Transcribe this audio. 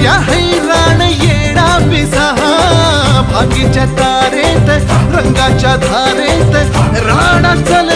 या हैराण येडा पिसा भागीच्या तारेत रंगाच्या धारेत राणा चल